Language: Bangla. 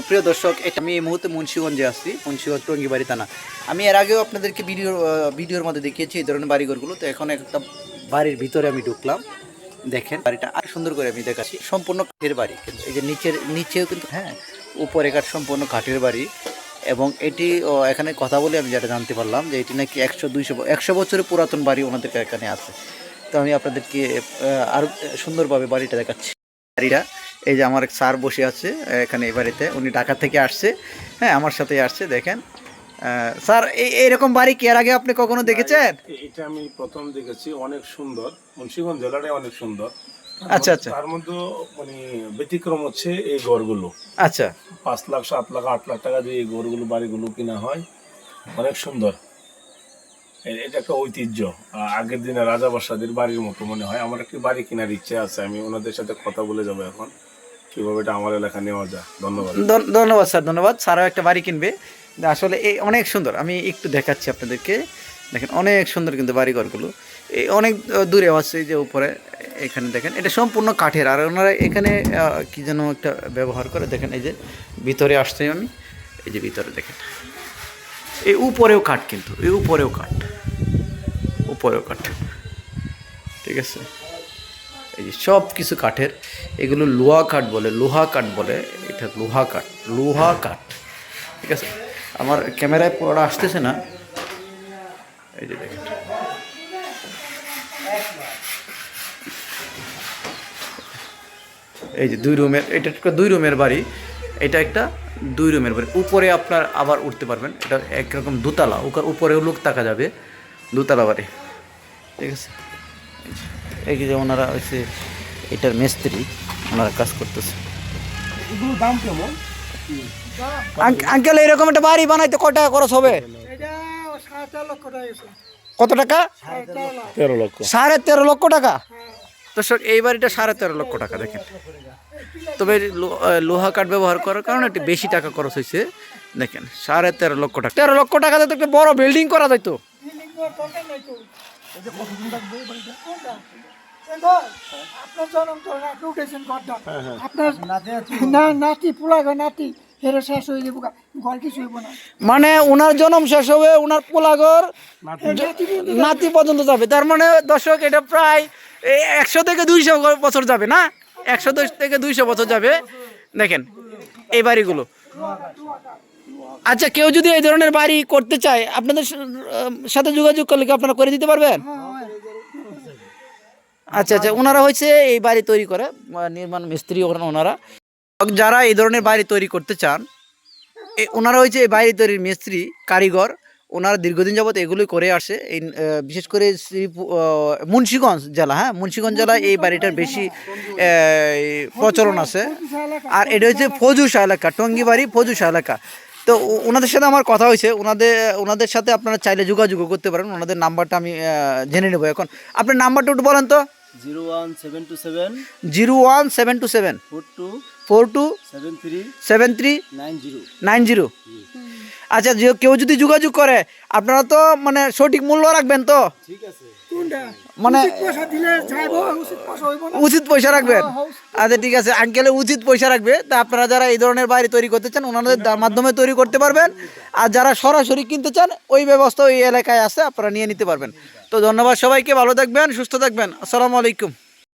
প্রিয় দর্শক, এটা আমি এই মুহূর্তে মুন্সিগঞ্জে আসছি, মুন্সিগঞ্জ টঙ্গিবাড়ি থানা। আমি এর আগেও আপনাদেরকে ভিডিওর মধ্যে দেখিয়েছি এই ধরনের বাড়িঘরগুলো। তো এখন একটা বাড়ির ভিতরে আমি ঢুকলাম। দেখেন বাড়িটা আর সুন্দর করে আমি দেখাচ্ছি। সম্পূর্ণ কাঠের বাড়ি, কিন্তু এই যে নিচেও কিন্তু উপরে কাঠ, সম্পূর্ণ কাঠের বাড়ি। এবং এটি এখানে কথা বলে আমি যেটা জানতে পারলাম যে এটি নাকি 100 বছরের পুরাতন বাড়ি ওনাদের এখানে আছে। তো আমি আপনাদেরকে আরও সুন্দরভাবে বাড়িটা দেখাচ্ছি। বাড়িটা এই যে আমার এক স্যার বসে আছে এখানে এই বাড়িতে, উনি ঢাকা থেকে আসছে, আমার সাথে আসছে। দেখেন স্যার, এইরকম বাড়ি কি এর আগে আপনি কখনো দেখেছেন? এটা আমি প্রথম দেখেছি, অনেক সুন্দর। মুন্সিগঞ্জ জেলাটাই অনেক সুন্দর। আচ্ছা আচ্ছা। তার মধ্যে মানে ব্যতিক্রম হচ্ছে এই ঘরগুলো। আচ্ছা, 5 লাখ 7 লাখ 8 লাখ টাকা দিয়ে এই ঘরগুলো বাড়িগুলো কিনা হয়, অনেক সুন্দর। এটা একটা ঐতিহ্য, আগের দিনে রাজা বাদশাদের বাড়ির মতো মনে হয়। আমার একটি বাড়ি কেনার ইচ্ছে আছে, আমি ওনাদের সাথে কথা বলে যাবো এখন কিভাবে এটা আমার এলাকা নেওয়া যায়। ধন্যবাদ। ধন্যবাদ স্যার, ধন্যবাদ। স্যারও একটা বাড়ি কিনবে। আসলে এই অনেক সুন্দর, আমি একটু দেখাচ্ছি আপনাদেরকে। দেখেন অনেক সুন্দর কিন্তু বাড়িঘরগুলো। এই অনেক দূরে আছে, এই যে উপরে এখানে দেখেন এটা সম্পূর্ণ কাঠের। আর ওনারা এখানে কি যেন একটা ব্যবহার করে, দেখেন এই যে ভিতরে আসছে আমি, এই যে ভিতরে দেখেন এই উপরেও কাঠ, কিন্তু এই উপরেও কাঠ, উপরেও কাঠ, ঠিক আছে। এই যে সব কিছু কাঠের, এগুলো লোহা কাঠ বলে, লোহা কাঠ বলে, এটা লোহা কাঠ, লোহা কাঠ, ঠিক আছে। আমার ক্যামেরায় পুরোটা আসতেছে না, এই যে দেখেন এই যে 2 রুমের, এটা একটা 2 রুমের বাড়ি, এটা একটা 2 রুমের বাড়ি। উপরে আপনার আবার উঠতে পারবেন, এটা একরকম দোতলা, উপরেও লোক তাকা যাবে, দোতলা বাড়ি, ঠিক আছে। এই যে ওনারা হচ্ছে এটার মিস্ত্রি, ওনারা কাজ করতেছে। এগুলোর দাম কেমন? আঙ্কেল, এরকম একটা বাড়ি বানাইতে কত টাকা খরচ হবে? কত টাকা? 13 লক্ষ। 13.5 লক্ষ টাকা। দর্শক, এই বাড়িটা 13.5 লক্ষ টাকা। দেখেন, তবে লোহা কাঠ ব্যবহার করার কারণে একটু বেশি টাকা খরচ হয়েছে। দেখেন 13.5 লক্ষ টাকা, 13 লক্ষ টাকাতে তো একটা বড় বিল্ডিং করা যাইতো। মানে ওনার জন্ম শেষ হবে, ওনার পোলাঘর নাতি পর্যন্ত যাবে। তার মানে দর্শক, এটা প্রায় 100 থেকে 200 বছর যাবে, না 100 থেকে 200 বছর যাবে। দেখেন এই বাড়িগুলো। আচ্ছা, কেউ যদি এই ধরনের বাড়ি করতে চায়, আপনাদের সাথে যোগাযোগ করলে কি আপনারা করে দিতে পারবেন? আচ্ছা আচ্ছা, ওনারা হচ্ছে এই বাড়ি তৈরি করে, নির্মাণ মিস্ত্রি ওনারা। যারা এই ধরনের বাড়ি তৈরি করতে চান, ওনারা হচ্ছে এই বাড়ি তৈরির মিস্ত্রি, কারিগর। ওনারা দীর্ঘদিন যাবত এগুলোই করে আসে। এই বিশেষ করে মুন্সিগঞ্জ জেলা, মুন্সিগঞ্জ জেলায় এই বাড়িটার বেশি প্রচলন আছে। আর এটা হচ্ছে ফজুশা এলাকা, টঙ্গিবাড়ি ফজুশা এলাকা। তো ওনাদের সাথে আমার কথা হয়েছে, ওনাদের সাথে আপনারা চাইলে যোগাযোগ করতে পারেন। ওনাদের নাম্বারটা আমি জেনে নেব এখন। আপনার নাম্বারটা একটু বলেন তো। 01727 42 73 90। আচ্ছা, কেউ যদি যোগাযোগ করে, আপনারা তো মানে সঠিক মূল্য রাখবেন তো? ঠিক আছে, মানে উচিত পয়সা রাখবেন। আচ্ছা ঠিক আছে, আঙ্কেলে উচিত পয়সা রাখবে। তা আপনারা যারা এই ধরনের বাড়ি তৈরি করতে চান, ওনাদের মাধ্যমে তৈরি করতে পারবেন। আর যারা সরাসরি কিনতে চান, ওই ব্যবস্থা ওই এলাকায় আছে, আপনারা নিয়ে নিতে পারবেন। তো ধন্যবাদ সবাইকে, ভালো থাকবেন, সুস্থ থাকবেন। আসসালামু আলাইকুম।